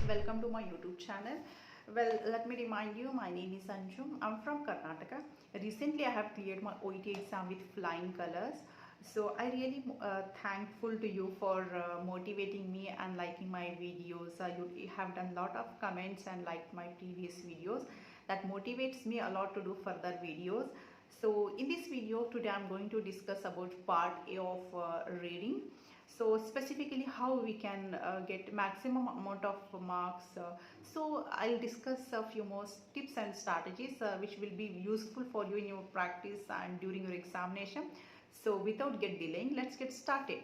Welcome to my YouTube channel. Well, let me remind you, my name is Anjum. I'm from Karnataka. Recently I have cleared my OET exam with flying colors. So I really thankful to you for motivating me and liking my videos. You have done a lot of comments and liked my previous videos. That motivates me a lot to do further videos. So in this video today I'm going to discuss about part A of reading. So specifically how we can get maximum amount of marks. So I'll discuss a few more tips and strategies which will be useful for you in your practice and during your examination. So without delaying, let's get started.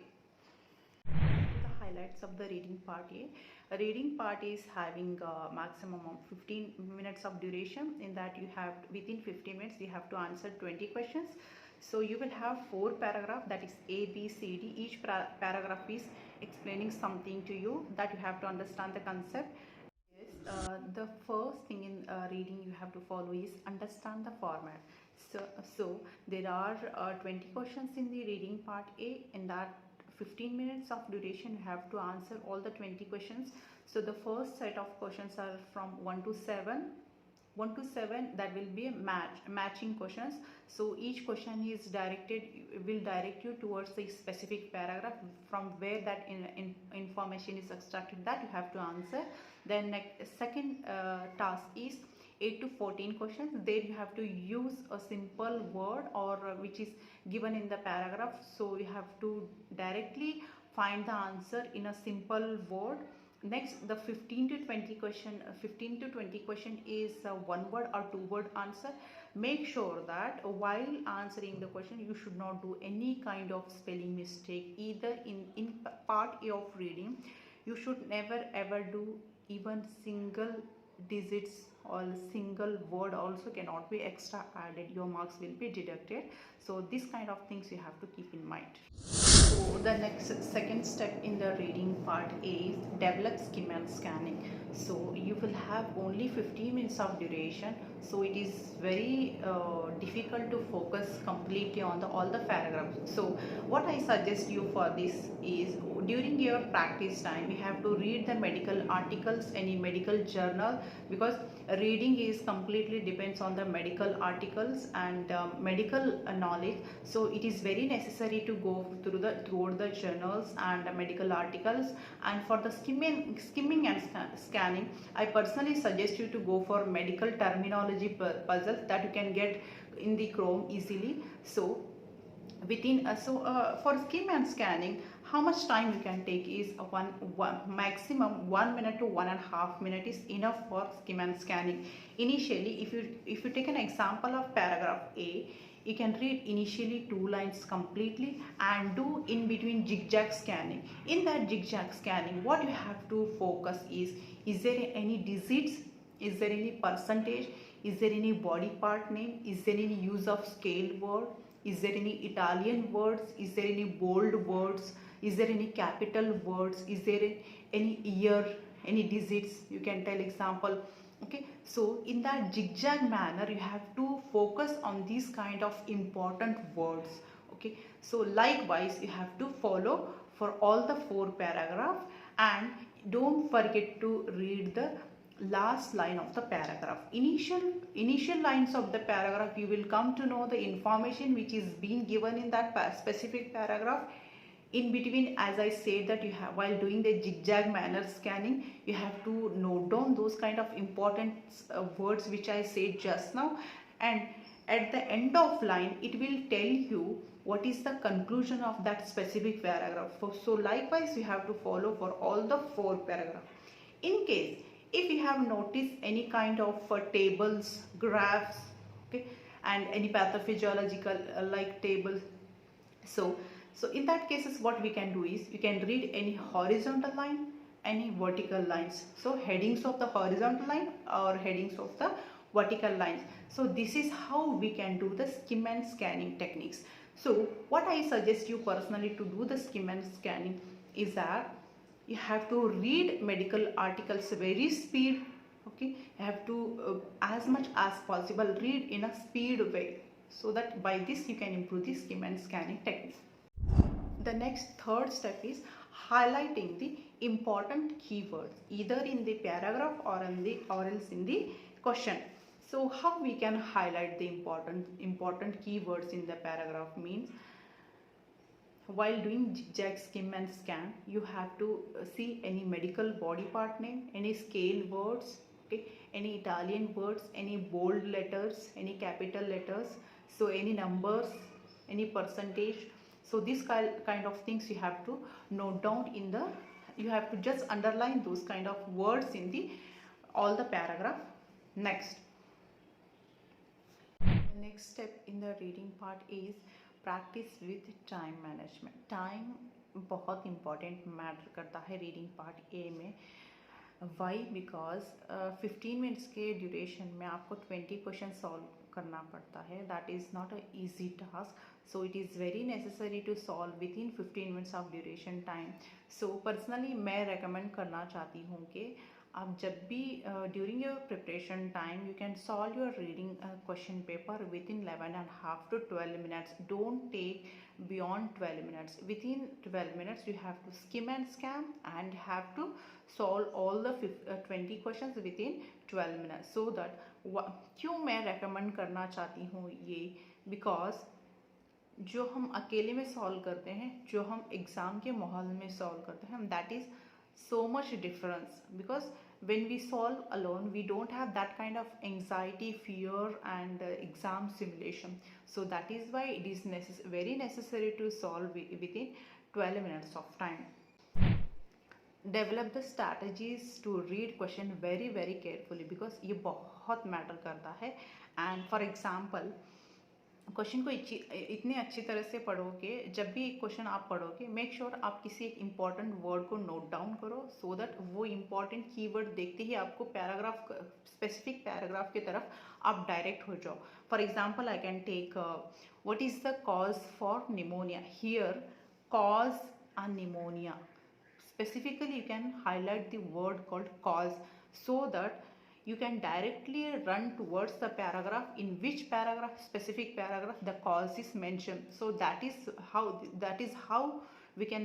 The highlights of the reading part A. A reading part is having a maximum of 15 minutes of duration. In that you have within 15 minutes you have to answer 20 questions. So you will have 4 paragraphs, that is A, B, C, D. Each paragraph is explaining something to you that you have to understand the concept. Yes, the first thing in reading you have to follow is understand the format. So there are 20 questions in the reading part A. In that 15 minutes of duration you have to answer all the 20 questions. So the first set of questions are from 1 to 7. 1 to 7, that will be matching questions. So each question is will direct you towards a specific paragraph from where that information is extracted, that you have to answer. Then second task is 8 to 14 questions. There you have to use a simple word or which is given in the paragraph. So you have to directly find the answer in a simple word. Next, the 15 to 20 question is one word or two word answer. Make sure that while answering the question you should not do any kind of spelling mistake. Either in part A of reading you should never ever do even single digits or single word also cannot be extra added. Your marks will be deducted. So this kind of things you have to keep in mind. So the second step in the reading part is develop scheme and scanning. So you will have only 15 minutes of duration. So it is very difficult to focus completely on all the paragraphs. So what I suggest you for this is during your practice time you have to read the medical articles, any medical journal, because reading is completely depends on the medical articles and medical knowledge. So it is very necessary to go through the journals and medical articles. And for the skimming and scanning, I personally suggest you to go for medical terminology puzzles that you can get in the Chrome easily. So for skim and scanning, how much time you can take is maximum 1 minute to 1.5 minutes is enough for skim and scanning. Initially, if you take an example of paragraph A, you can read initially 2 lines completely and do in between zigzag scanning. In that zigzag scanning, what you have to focus is there any digits, is there any percentage, is there any body part name, is there any use of scale word, is there any Italian words, is there any bold words, is there any capital words, is there any year, any digits, you can tell example. Okay, so in that zigzag manner you have to focus on these kind of important words. Okay, so likewise you have to follow for all the 4 paragraphs, and don't forget to read the last line of the paragraph. Initial lines of the paragraph you will come to know the information which is being given in that specific paragraph. In between, as I said, that you have, while doing the zigzag manner scanning, you have to note down those kind of important words which I said just now, and at the end of line it will tell you what is the conclusion of that specific paragraph. So likewise you have to follow for all the 4 paragraphs. In case if you have noticed any kind of tables, graphs, okay, and any pathophysiological like tables, so in that cases what we can do is we can read any horizontal line, any vertical lines. So headings of the horizontal line or headings of the vertical lines. So this is how we can do the skim and scanning techniques. So what I suggest you personally to do the skim and scanning is that you have to read medical articles very speed. Okay, you have to as much as possible read in a speed way, so that by this you can improve the skim and scanning technique. The next third step is highlighting the important keywords either in the paragraph or else in the question. So how we can highlight the important keywords in the paragraph means, while doing check, skim and scan, you have to see any medical body part name, any scale words, okay, any Italian words, any bold letters, any capital letters, so any numbers, any percentage. So this kind of things you have to note down in the, you have to just underline those kind of words in the all the paragraph. Next, the next step in the reading part is practice with time management. Time बहुत important matter करता है reading part A में. Why? Because 15 minutes के duration में आपको 20 question solve करना पड़ता है. That is not a easy task. So it is very necessary to solve within 15 minutes of duration time. So personally मैं रेकमेंड करना चाहती हूँ कि आप जब भी during your preparation time you can solve your reading question paper with in 11.5 to 12 minutes. Don't take beyond 12 minutes. Within 12 minutes you have to skim and scan and have to solve all the 20 questions within 12 minutes. So that क्यों मैं recommend करना चाहती हूँ ये, because जो हम अकेले में सॉल्व करते हैं, जो हम एग्ज़ाम के माहौल में सॉल्व करते हैं, that is so much difference. Because when we solve alone we don't have that kind of anxiety, fear and exam simulation. So that is why it is very necessary to solve within 12 minutes of time. Develop the strategies to read question very carefully, because ये बहुत matter करता है. And for example, question को इतने अच्छी तरह से पढ़ोगे, जब भी एक क्वेश्चन आप पढ़ोगे मेक श्योर आप किसी एक इम्पॉर्टेंट वर्ड को नोट डाउन करो, सो दैट वो इम्पॉर्टेंट कीवर्ड देखते ही आपको पैराग्राफ, स्पेसिफिक पैराग्राफ की तरफ आप डायरेक्ट हो जाओ. For example I can take what is the cause for pneumonia. Here cause a pneumonia, specifically you can highlight the word called cause, so that you can directly run towards the paragraph in which paragraph, specific paragraph, the cause is mentioned. So that is how we can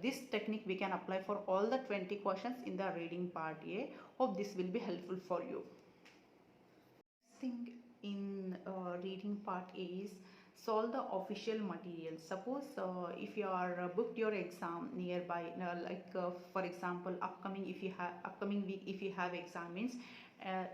this technique we can apply for all the 20 questions in the reading part A. Hope this will be helpful for you. Next thing in reading part A is solve the official material. Suppose if you are booked your exam nearby, for example upcoming week if you have exam means,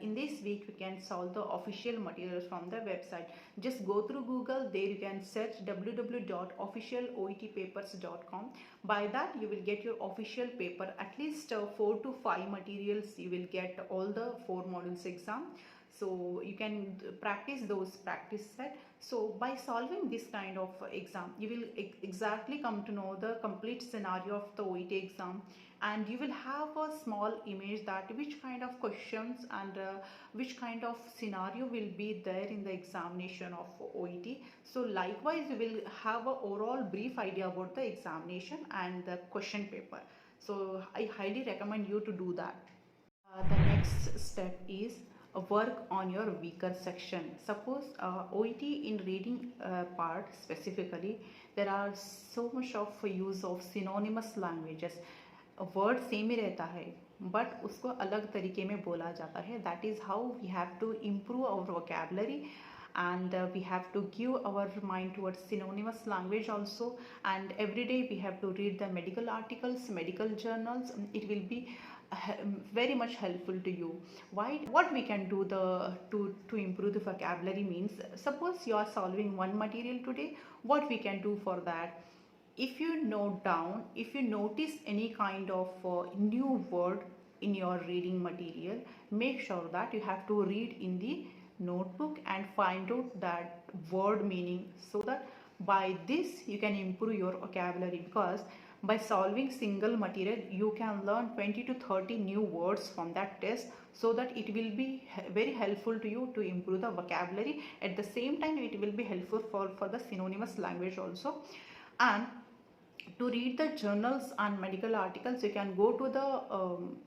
in this week you can solve the official materials from the website. Just go through Google, there you can search www.officialoetpapers.com. by that you will get your official paper, at least 4 to 5 materials you will get all the 4 modules exam. So you can practice those practice set. So by solving this kind of exam you will exactly come to know the complete scenario of the OET exam, and you will have a small image that which kind of questions and which kind of scenario will be there in the examination of OET. So likewise you will have a overall brief idea about the examination and the question paper. So I highly recommend you to do that. The next step is work on your weaker section. Suppose OET in reading part specifically, there are so much of use of synonymous languages. Word same ही रहता है but उसको अलग तरीके में बोला जाता है. That is how we have to improve our vocabulary, and we have to give our mind towards synonymous language also. And every day we have to read the medical articles, medical journals. It will be very much helpful to you. Why? What we can do to improve the vocabulary means, suppose you are solving one material today, what we can do for that, if you note down, if you notice any kind of new word in your reading material, make sure that you have to read in the notebook and find out that word meaning, so that by this you can improve your vocabulary. Because by solving single material you can learn 20 to 30 new words from that test, so that it will be very helpful to you to improve the vocabulary. At the same time it will be helpful for the synonymous language also. And to read the journals and medical articles, you can go to the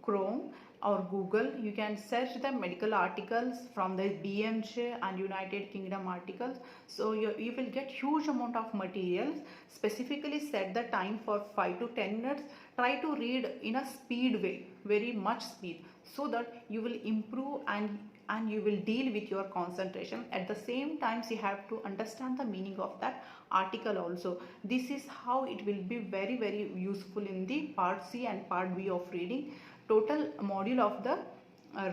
Chrome or Google. You can search the medical articles from the BMJ and United Kingdom articles. So you will get huge amount of materials. Specifically set the time for 5 to 10 minutes. Try to read in a speed way, very much speed, so that you will improve and you will deal with your concentration. At the same time, you have to understand the meaning of that article also. This is how it will be very useful in the part C and part B of reading, total module of the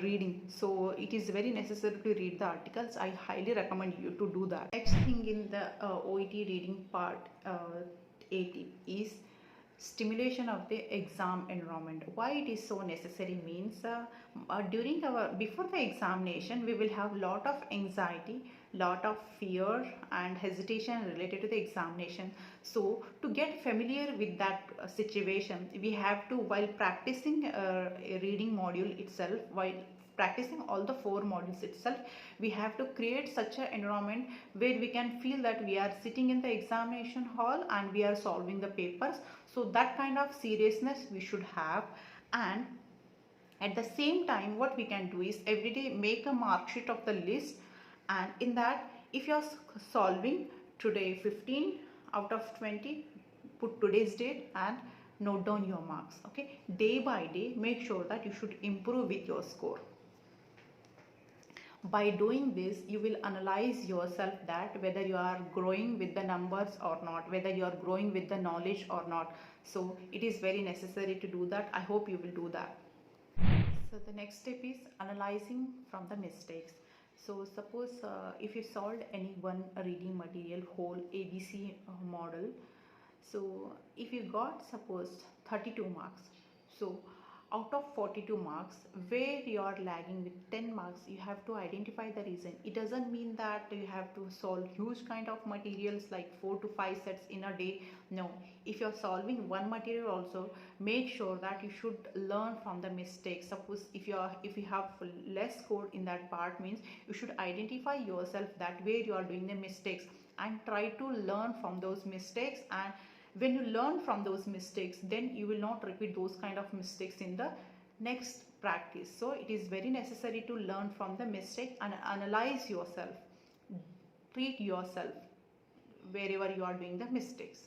reading. So it is very necessary to read the articles. I highly recommend you to do that. Next thing in the OET reading part 80 is stimulation of the exam environment. Why it is so necessary means during our before the examination we will have lot of anxiety, lot of fear and hesitation related to the examination. So to get familiar with that situation, we have to, while practicing a reading module itself, while practicing all the 4 modules itself, we have to create such an environment where we can feel that we are sitting in the examination hall and we are solving the papers. So that kind of seriousness we should have. And at the same time, what we can do is every day make a mark sheet of the list, and in that, if you are solving today 15 out of 20, put today's date and note down your marks. Okay, day by day, make sure that you should improve with your score. By doing this, you will analyze yourself that whether you are growing with the numbers or not, whether you are growing with the knowledge or not. So it is very necessary to do that. I hope you will do that. So the next step is analyzing from the mistakes. So suppose if you solved any one reading material, whole ABC model. So if you got suppose 32 marks, so out of 42 marks, where you are lagging with 10 marks, you have to identify the reason. It doesn't mean that you have to solve huge kind of materials like 4 to 5 sets in a day. No, if you are solving one material also, make sure that you should learn from the mistakes. Suppose if you have less score in that part, means you should identify yourself that where you are doing the mistakes and try to learn from those mistakes. And when you learn from those mistakes, then you will not repeat those kind of mistakes in the next practice. So it is very necessary to learn from the mistake and analyze yourself, treat yourself wherever you are doing the mistakes.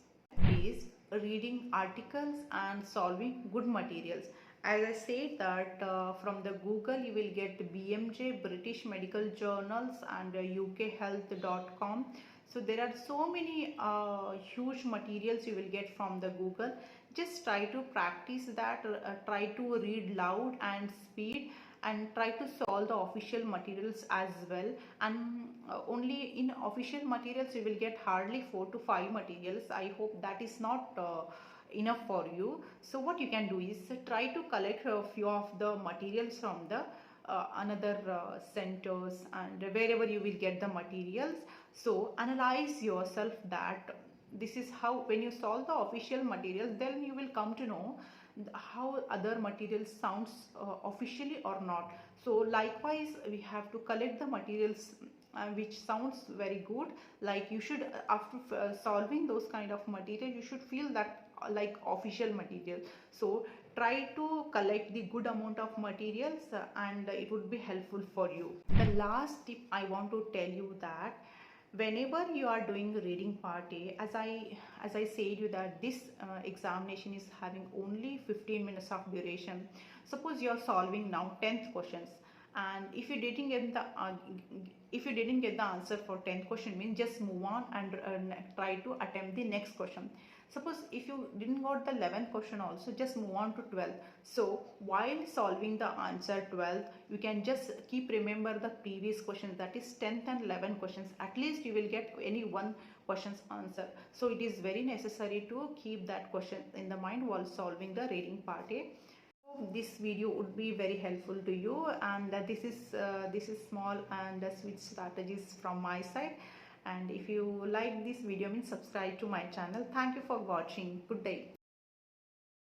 Is reading articles and solving good materials. As I said that from the Google you will get BMJ, British Medical Journals, and ukhealth.com. So there are so many huge materials you will get from the Google. Just try to practice that, try to read loud and speed, and try to solve the official materials as well. And only in official materials you will get hardly 4 to 5 materials. I hope that is not enough for you. So what you can do is try to collect a few of the materials from the another centers and wherever you will get the materials. So analyze yourself that this is how, when you solve the official materials, then you will come to know how other materials sounds officially or not. So likewise we have to collect the materials which sounds very good. Like you should after solving those kind of material, you should feel that like official material. So try to collect the good amount of materials and it would be helpful for you. The last tip I want to tell you that whenever you are doing reading part A, as I said you that this examination is having only 15 minutes of duration. Suppose you are solving now 10th questions, and if you didn't get the answer for 10th question, means just move on and try to attempt the next question. Suppose if you didn't got the 11th question also, just move on to 12th. So while solving the answer 12th, you can just keep remember the previous questions, that is 10th and 11th questions. At least you will get any one question's answer. So it is very necessary to keep that question in the mind while solving the reading part A. This video would be very helpful to you, and this is small and sweet strategies from my side. And if you like this video, means subscribe to my channel. Thank you for watching. Good day.